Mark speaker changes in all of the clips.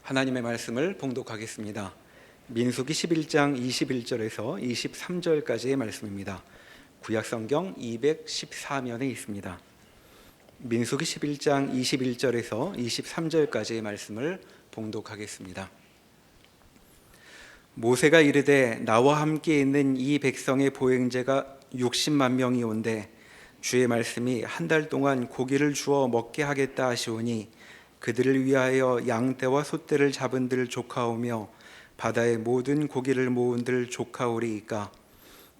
Speaker 1: 하나님의 말씀을 봉독하겠습니다. 민수기 11장 21절에서 23절까지의 말씀입니다. 구약성경 214면에 있습니다. 민수기 11장 21절에서 23절까지의 말씀을 봉독하겠습니다. 모세가 이르되 나와 함께 있는 이 백성의 보행제가 60만 명이 온데 주의 말씀이 한 달 동안 고기를 주어 먹게 하겠다 하시오니 그들을 위하여 양떼와 소떼를 잡은들 조카오며 바다의 모든 고기를 모은들 조카오리이까.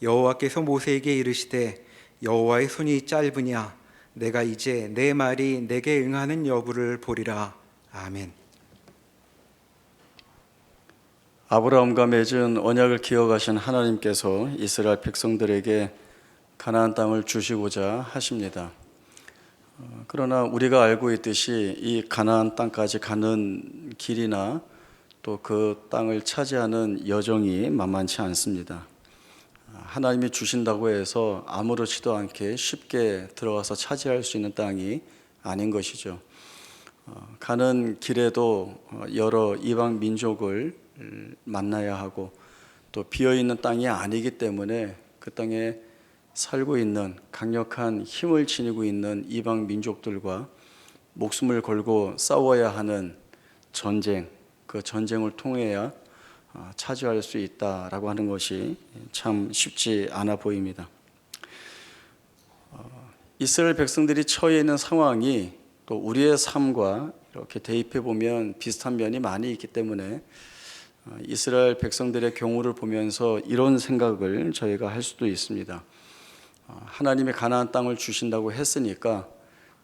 Speaker 1: 여호와께서 모세에게 이르시되 여호와의 손이 짧으냐 내가 이제 내 말이 내게 응하는 여부를 보리라. 아멘.
Speaker 2: 아브라함과 맺은 언약을 기억하신 하나님께서 이스라엘 백성들에게 가나안 땅을 주시고자 하십니다. 그러나 우리가 알고 있듯이 이 가나안 땅까지 가는 길이나 또 그 땅을 차지하는 여정이 만만치 않습니다. 하나님이 주신다고 해서 아무렇지도 않게 쉽게 들어가서 차지할 수 있는 땅이 아닌 것이죠. 가는 길에도 여러 이방 민족을 만나야 하고 또 비어있는 땅이 아니기 때문에 그 땅에 살고 있는 강력한 힘을 지니고 있는 이방 민족들과 목숨을 걸고 싸워야 하는 전쟁, 그 전쟁을 통해야 차지할 수 있다라고 하는 것이 참 쉽지 않아 보입니다. 이스라엘 백성들이 처해 있는 상황이 또 우리의 삶과 이렇게 대입해 보면 비슷한 면이 많이 있기 때문에 이스라엘 백성들의 경우를 보면서 이런 생각을 저희가 할 수도 있습니다. 하나님이 가나안 땅을 주신다고 했으니까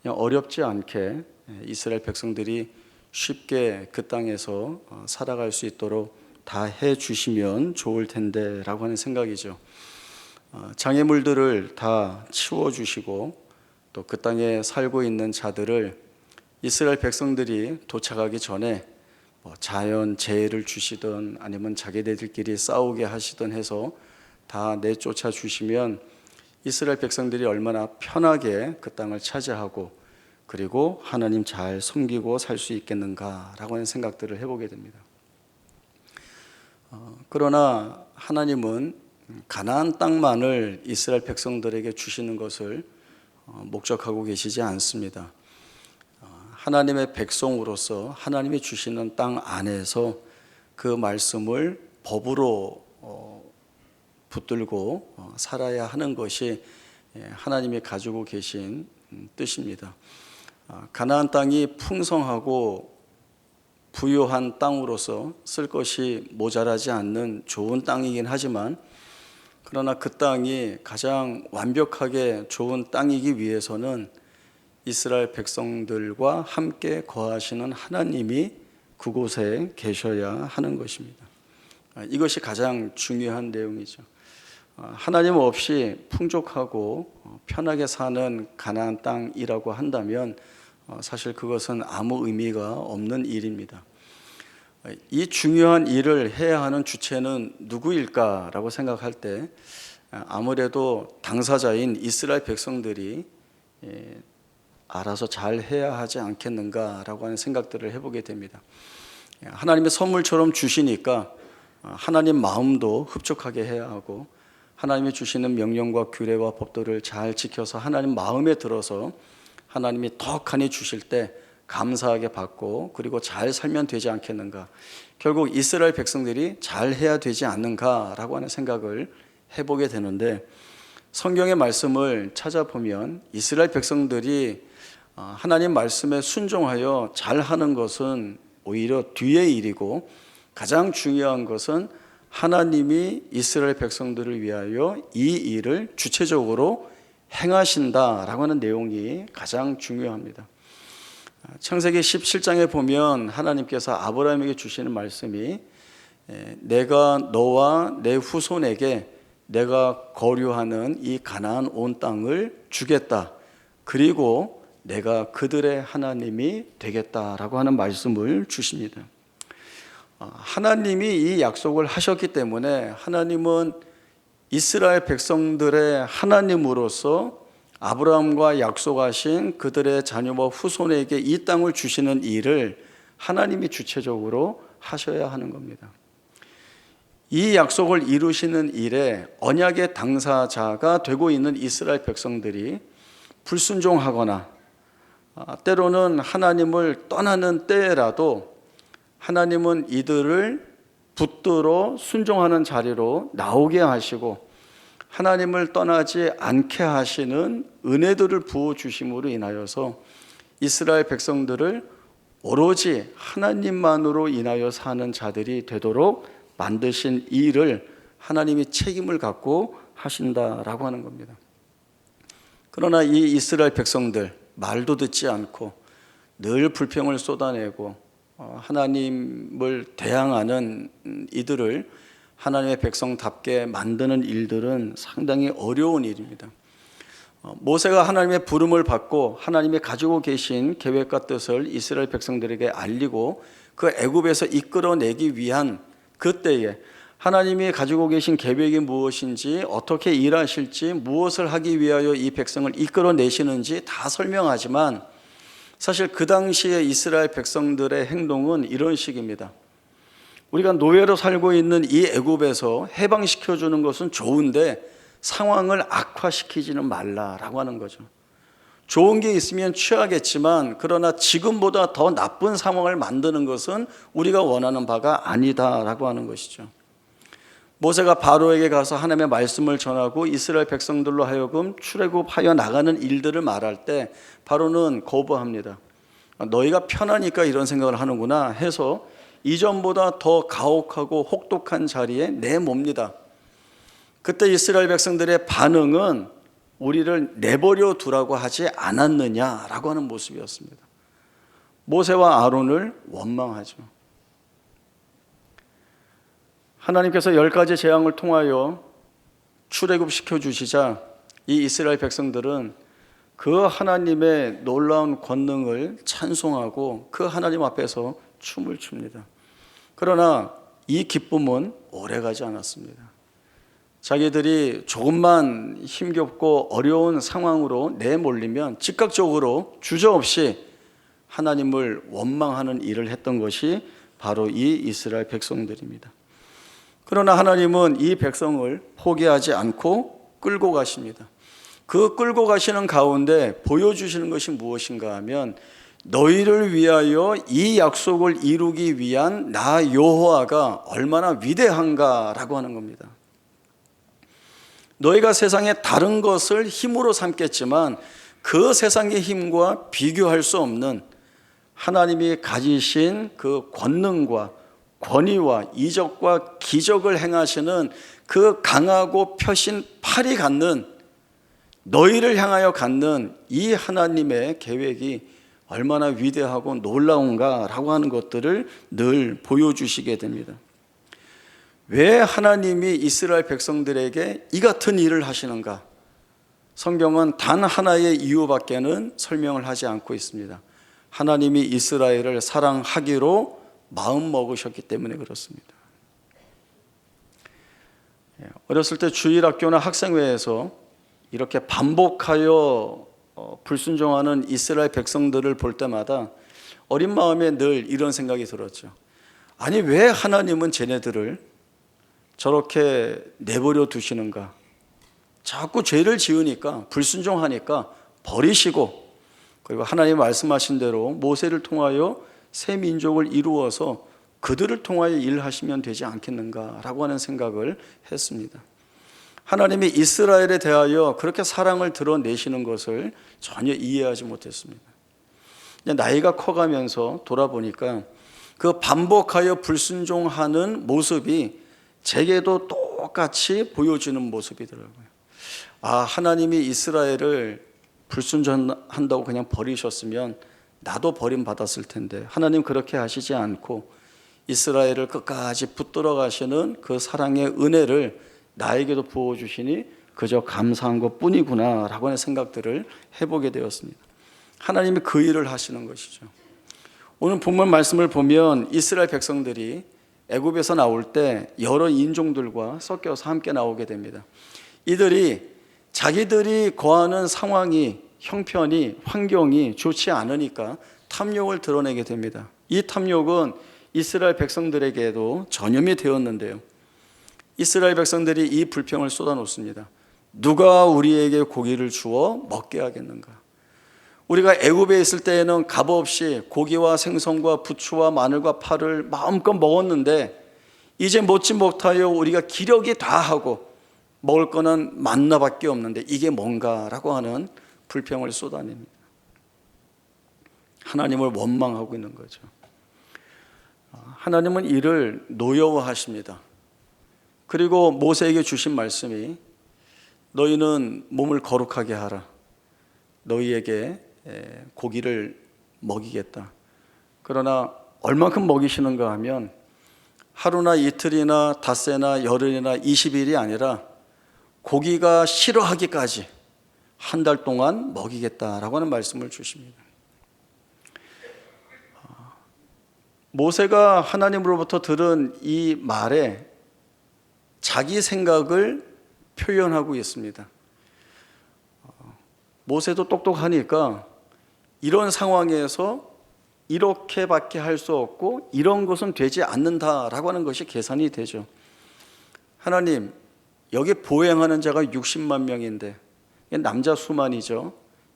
Speaker 2: 그냥 어렵지 않게 이스라엘 백성들이 쉽게 그 땅에서 살아갈 수 있도록 다 해주시면 좋을 텐데 라고 하는 생각이죠. 장애물들을 다 치워주시고 또 그 땅에 살고 있는 자들을 이스라엘 백성들이 도착하기 전에 자연 재해를 주시든 아니면 자기네들끼리 싸우게 하시든 해서 다 내쫓아 주시면 이스라엘 백성들이 얼마나 편하게 그 땅을 차지하고 그리고 하나님 잘 섬기고 살 수 있겠는가라고 하는 생각들을 해보게 됩니다. 그러나 하나님은 가나안 땅만을 이스라엘 백성들에게 주시는 것을 목적하고 계시지 않습니다. 하나님의 백성으로서 하나님이 주시는 땅 안에서 그 말씀을 법으로 붙들고 살아야 하는 것이 하나님이 가지고 계신 뜻입니다. 가나안 땅이 풍성하고 부유한 땅으로서 쓸 것이 모자라지 않는 좋은 땅이긴 하지만 그러나 그 땅이 가장 완벽하게 좋은 땅이기 위해서는 이스라엘 백성들과 함께 거하시는 하나님이 그곳에 계셔야 하는 것입니다. 이것이 가장 중요한 내용이죠. 하나님 없이 풍족하고 편하게 사는 가나안 땅이라고 한다면 사실 그것은 아무 의미가 없는 일입니다. 이 중요한 일을 해야 하는 주체는 누구일까라고 생각할 때 아무래도 당사자인 이스라엘 백성들이 알아서 잘 해야 하지 않겠는가라고 하는 생각들을 해보게 됩니다. 하나님의 선물처럼 주시니까 하나님 마음도 흡족하게 해야 하고 하나님이 주시는 명령과 규례와 법도를 잘 지켜서 하나님 마음에 들어서 하나님이 덕하니 주실 때 감사하게 받고 그리고 잘 살면 되지 않겠는가. 결국 이스라엘 백성들이 잘 해야 되지 않는가라고 하는 생각을 해보게 되는데 성경의 말씀을 찾아보면 이스라엘 백성들이 하나님 말씀에 순종하여 잘하는 것은 오히려 뒤의 일이고 가장 중요한 것은 하나님이 이스라엘 백성들을 위하여 이 일을 주체적으로 행하신다라고 하는 내용이 가장 중요합니다. 창세기 17장에 보면 하나님께서 아브라함에게 주시는 말씀이 내가 너와 내 후손에게 내가 거류하는 이 가나안 온 땅을 주겠다. 그리고 내가 그들의 하나님이 되겠다라고 하는 말씀을 주십니다. 하나님이 이 약속을 하셨기 때문에 하나님은 이스라엘 백성들의 하나님으로서 아브라함과 약속하신 그들의 자녀와 후손에게 이 땅을 주시는 일을 하나님이 주체적으로 하셔야 하는 겁니다. 이 약속을 이루시는 일에 언약의 당사자가 되고 있는 이스라엘 백성들이 불순종하거나 때로는 하나님을 떠나는 때라도 하나님은 이들을 붙들어 순종하는 자리로 나오게 하시고 하나님을 떠나지 않게 하시는 은혜들을 부어주심으로 인하여서 이스라엘 백성들을 오로지 하나님만으로 인하여 사는 자들이 되도록 만드신 일을 하나님이 책임을 갖고 하신다라고 하는 겁니다. 그러나 이 이스라엘 백성들 말도 듣지 않고 늘 불평을 쏟아내고 하나님을 대항하는 이들을 하나님의 백성답게 만드는 일들은 상당히 어려운 일입니다. 모세가 하나님의 부름을 받고 하나님이 가지고 계신 계획과 뜻을 이스라엘 백성들에게 알리고 그 애굽에서 이끌어내기 위한 그때에 하나님이 가지고 계신 계획이 무엇인지 어떻게 일하실지 무엇을 하기 위하여 이 백성을 이끌어내시는지 다 설명하지만 사실 그 당시에 이스라엘 백성들의 행동은 이런 식입니다. 우리가 노예로 살고 있는 이 애굽에서 해방시켜주는 것은 좋은데 상황을 악화시키지는 말라라고 하는 거죠. 좋은 게 있으면 취하겠지만 그러나 지금보다 더 나쁜 상황을 만드는 것은 우리가 원하는 바가 아니다라고 하는 것이죠. 모세가 바로에게 가서 하나님의 말씀을 전하고 이스라엘 백성들로 하여금 출애굽하여 나가는 일들을 말할 때 바로는 거부합니다. 너희가 편하니까 이런 생각을 하는구나 해서 이전보다 더 가혹하고 혹독한 자리에 내몹니다. 그때 이스라엘 백성들의 반응은 우리를 내버려 두라고 하지 않았느냐라고 하는 모습이었습니다. 모세와 아론을 원망하죠. 하나님께서 10가지 재앙을 통하여 출애굽시켜 주시자 이 이스라엘 백성들은 그 하나님의 놀라운 권능을 찬송하고 그 하나님 앞에서 춤을 춥니다. 그러나 이 기쁨은 오래가지 않았습니다. 자기들이 조금만 힘겹고 어려운 상황으로 내몰리면 즉각적으로 주저없이 하나님을 원망하는 일을 했던 것이 바로 이 이스라엘 백성들입니다. 그러나 하나님은 이 백성을 포기하지 않고 끌고 가십니다. 그 끌고 가시는 가운데 보여주시는 것이 무엇인가 하면 너희를 위하여 이 약속을 이루기 위한 나 여호와가 얼마나 위대한가라고 하는 겁니다. 너희가 세상의 다른 것을 힘으로 삼겠지만 그 세상의 힘과 비교할 수 없는 하나님이 가지신 그 권능과 권위와 이적과 기적을 행하시는 그 강하고 펴신 팔이 갖는 너희를 향하여 갖는 이 하나님의 계획이 얼마나 위대하고 놀라운가라고 하는 것들을 늘 보여주시게 됩니다. 왜 하나님이 이스라엘 백성들에게 이 같은 일을 하시는가? 성경은 단 하나의 이유밖에는 설명을 하지 않고 있습니다. 하나님이 이스라엘을 사랑하기로 마음 먹으셨기 때문에 그렇습니다. 어렸을 때 주일학교나 학생회에서 이렇게 반복하여 불순종하는 이스라엘 백성들을 볼 때마다 어린 마음에 늘 이런 생각이 들었죠. 아니 왜 하나님은 쟤네들을 저렇게 내버려 두시는가? 자꾸 죄를 지으니까 불순종하니까 버리시고 그리고 하나님 말씀하신 대로 모세를 통하여 새 민족을 이루어서 그들을 통하여 일하시면 되지 않겠는가라고 하는 생각을 했습니다. 하나님이 이스라엘에 대하여 그렇게 사랑을 드러내시는 것을 전혀 이해하지 못했습니다. 나이가 커가면서 돌아보니까 그 반복하여 불순종하는 모습이 제게도 똑같이 보여지는 모습이더라고요. 하나님이 이스라엘을 불순종한다고 그냥 버리셨으면 나도 버림받았을 텐데 하나님 그렇게 하시지 않고 이스라엘을 끝까지 붙들어 가시는 그 사랑의 은혜를 나에게도 부어주시니 그저 감사한 것뿐이구나 라고 하는 생각들을 해보게 되었습니다. 하나님이 그 일을 하시는 것이죠. 오늘 본문 말씀을 보면 이스라엘 백성들이 애굽에서 나올 때 여러 인종들과 섞여서 함께 나오게 됩니다. 이들이 자기들이 거하는 상황이 형편이 환경이 좋지 않으니까 탐욕을 드러내게 됩니다. 이 탐욕은 이스라엘 백성들에게도 전염이 되었는데요. 이스라엘 백성들이 이 불평을 쏟아놓습니다. 누가 우리에게 고기를 주어 먹게 하겠는가? 우리가 애굽에 있을 때에는 값없이 고기와 생선과 부추와 마늘과 파를 마음껏 먹었는데 이제 먹지 못하여 우리가 기력이 다하고 먹을 거는 만나밖에 없는데 이게 뭔가라고 하는 불평을 쏟아냅니다. 하나님을 원망하고 있는 거죠. 하나님은 이를 노여워하십니다. 그리고 모세에게 주신 말씀이 너희는 몸을 거룩하게 하라. 너희에게 고기를 먹이겠다. 그러나 얼만큼 먹이시는가 하면 하루나 이틀이나 닷새나 열흘이나 20일이 아니라 고기가 싫어하기까지 한 달 동안 먹이겠다라고 하는 말씀을 주십니다. 모세가 하나님으로부터 들은 이 말에 자기 생각을 표현하고 있습니다. 모세도 똑똑하니까 이런 상황에서 이렇게밖에 할 수 없고 이런 것은 되지 않는다라고 하는 것이 계산이 되죠. 하나님, 여기 보행하는 자가 60만 명인데 남자 수만이죠.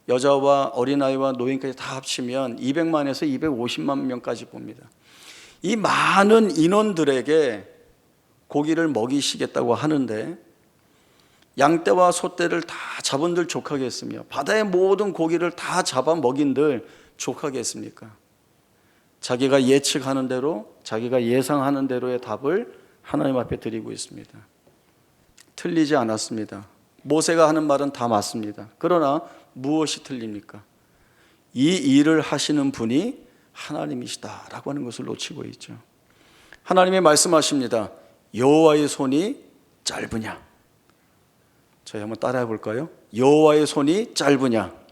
Speaker 2: 여자와 어린아이와 노인까지 다 합치면 200만에서 250만 명까지 봅니다. 이 많은 인원들에게 고기를 먹이시겠다고 하는데 양떼와 소떼를 다 잡은들 족하겠으며 바다의 모든 고기를 다 잡아 먹인들 족하겠습니까? 자기가 예측하는 대로, 자기가 예상하는 대로의 답을 하나님 앞에 드리고 있습니다. 틀리지 않았습니다. 모세가 하는 말은 다 맞습니다. 그러나 무엇이 틀립니까? 이 일을 하시는 분이 하나님이시다라고 하는 것을 놓치고 있죠. 하나님이 말씀하십니다. 여호와의 손이 짧으냐? 저희 한번 따라해 볼까요? 여호와의 손이 짧으냐?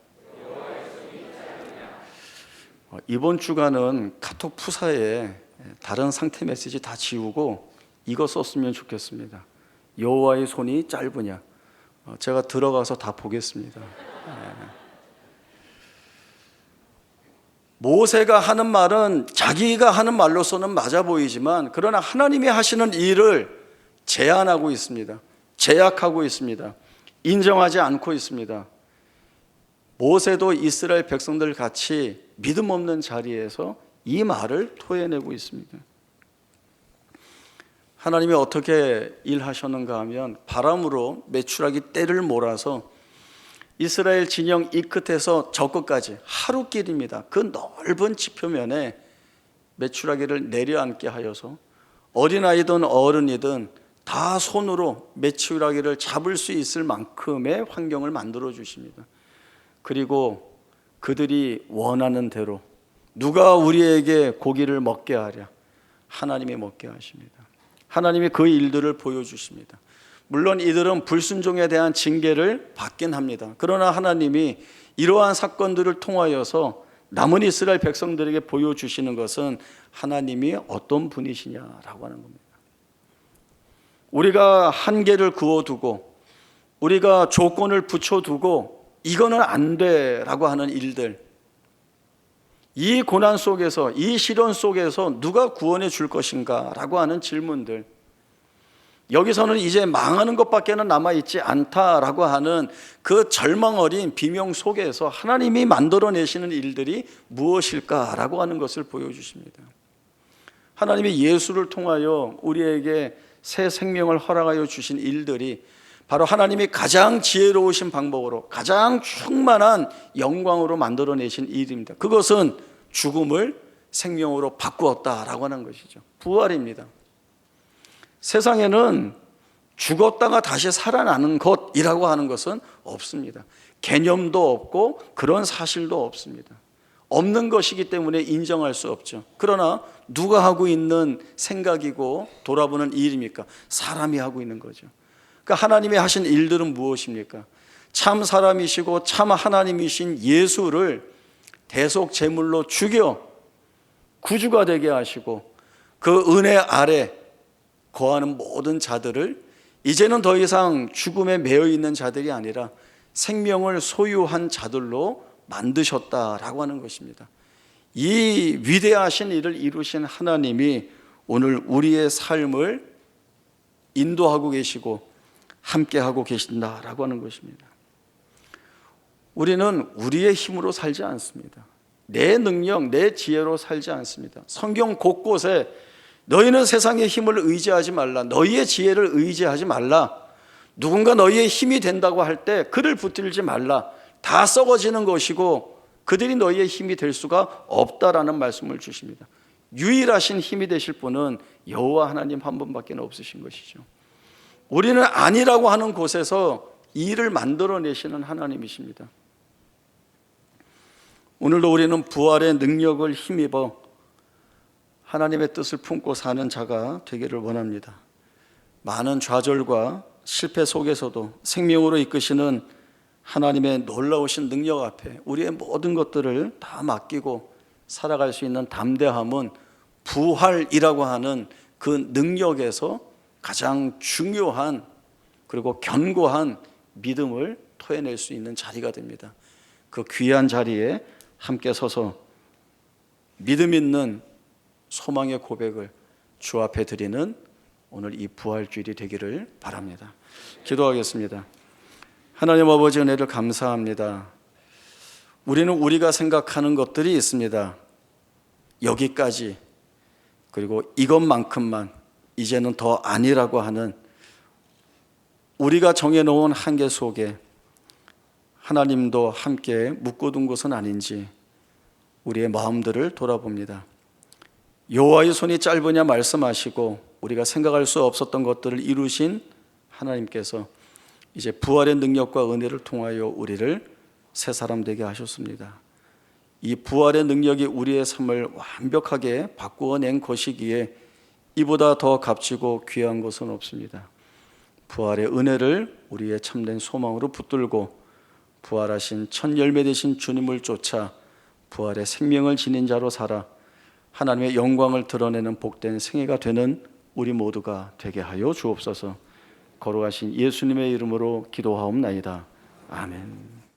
Speaker 2: 이번 주간은 카톡 푸사에 다른 상태 메시지 다 지우고 이거 썼으면 좋겠습니다. 여호와의 손이 짧으냐? 제가 들어가서 다 보겠습니다. 모세가 하는 말은 자기가 하는 말로서는 맞아 보이지만 그러나 하나님이 하시는 일을 제한하고 있습니다. 제약하고 있습니다. 인정하지 않고 있습니다. 모세도 이스라엘 백성들 같이 믿음 없는 자리에서 이 말을 토해내고 있습니다. 하나님이 어떻게 일하셨는가 하면 바람으로 메추라기 떼를 몰아서 이스라엘 진영 이 끝에서 저 끝까지 하루 길입니다. 그 넓은 지표면에 메추라기를 내려앉게 하여서 어린아이든 어른이든 다 손으로 메추라기를 잡을 수 있을 만큼의 환경을 만들어 주십니다. 그리고 그들이 원하는 대로 누가 우리에게 고기를 먹게 하랴? 하나님이 먹게 하십니다. 하나님이 그 일들을 보여주십니다. 물론 이들은 불순종에 대한 징계를 받긴 합니다. 그러나 하나님이 이러한 사건들을 통하여서 남은 이스라엘 백성들에게 보여주시는 것은 하나님이 어떤 분이시냐라고 하는 겁니다. 우리가 한계를 그어두고 우리가 조건을 붙여두고 이거는 안 돼라고 하는 일들, 이 고난 속에서, 이 시련 속에서 누가 구원해 줄 것인가 라고 하는 질문들, 여기서는 이제 망하는 것밖에는 남아있지 않다라고 하는 그 절망 어린 비명 속에서 하나님이 만들어내시는 일들이 무엇일까라고 하는 것을 보여주십니다. 하나님이 예수를 통하여 우리에게 새 생명을 허락하여 주신 일들이 바로 하나님이 가장 지혜로우신 방법으로 가장 충만한 영광으로 만들어내신 일입니다. 그것은 죽음을 생명으로 바꾸었다라고 하는 것이죠. 부활입니다. 세상에는 죽었다가 다시 살아나는 것이라고 하는 것은 없습니다. 개념도 없고 그런 사실도 없습니다. 없는 것이기 때문에 인정할 수 없죠. 그러나 누가 하고 있는 생각이고 돌아보는 일입니까? 사람이 하고 있는 거죠. 그러니까 하나님이 하신 일들은 무엇입니까? 참 사람이시고 참 하나님이신 예수를 대속 제물로 죽여 구주가 되게 하시고 그 은혜 아래 거하는 모든 자들을 이제는 더 이상 죽음에 매여 있는 자들이 아니라 생명을 소유한 자들로 만드셨다라고 하는 것입니다. 이 위대하신 일을 이루신 하나님이 오늘 우리의 삶을 인도하고 계시고 함께하고 계신다라고 하는 것입니다. 우리는 우리의 힘으로 살지 않습니다. 내 능력, 내 지혜로 살지 않습니다. 성경 곳곳에 너희는 세상의 힘을 의지하지 말라, 너희의 지혜를 의지하지 말라, 누군가 너희의 힘이 된다고 할 때 그를 붙들지 말라, 다 썩어지는 것이고 그들이 너희의 힘이 될 수가 없다라는 말씀을 주십니다. 유일하신 힘이 되실 분은 여호와 하나님 한 분밖에 없으신 것이죠. 우리는 아니라고 하는 곳에서 일을 만들어내시는 하나님이십니다. 오늘도 우리는 부활의 능력을 힘입어 하나님의 뜻을 품고 사는 자가 되기를 원합니다. 많은 좌절과 실패 속에서도 생명으로 이끄시는 하나님의 놀라우신 능력 앞에 우리의 모든 것들을 다 맡기고 살아갈 수 있는 담대함은 부활이라고 하는 그 능력에서 가장 중요한 그리고 견고한 믿음을 토해낼 수 있는 자리가 됩니다. 그 귀한 자리에 함께 서서 믿음 있는 소망의 고백을 주 앞에 드리는 오늘 이 부활주일이 되기를 바랍니다. 기도하겠습니다. 하나님 아버지, 은혜를 감사합니다. 우리는 우리가 생각하는 것들이 있습니다. 여기까지, 그리고 이것만큼만, 이제는 더 아니라고 하는 우리가 정해놓은 한계 속에 하나님도 함께 묶어둔 것은 아닌지 우리의 마음들을 돌아봅니다. 여호와의 손이 짧으냐 말씀하시고 우리가 생각할 수 없었던 것들을 이루신 하나님께서 이제 부활의 능력과 은혜를 통하여 우리를 새 사람 되게 하셨습니다. 이 부활의 능력이 우리의 삶을 완벽하게 바꾸어낸 것이기에 이보다 더 값지고 귀한 것은 없습니다. 부활의 은혜를 우리의 참된 소망으로 붙들고 부활하신 첫 열매 되신 주님을 쫓아 부활의 생명을 지닌 자로 살아 하나님의 영광을 드러내는 복된 생애가 되는 우리 모두가 되게 하여 주옵소서. 거룩하신 예수님의 이름으로 기도하옵나이다. 아멘.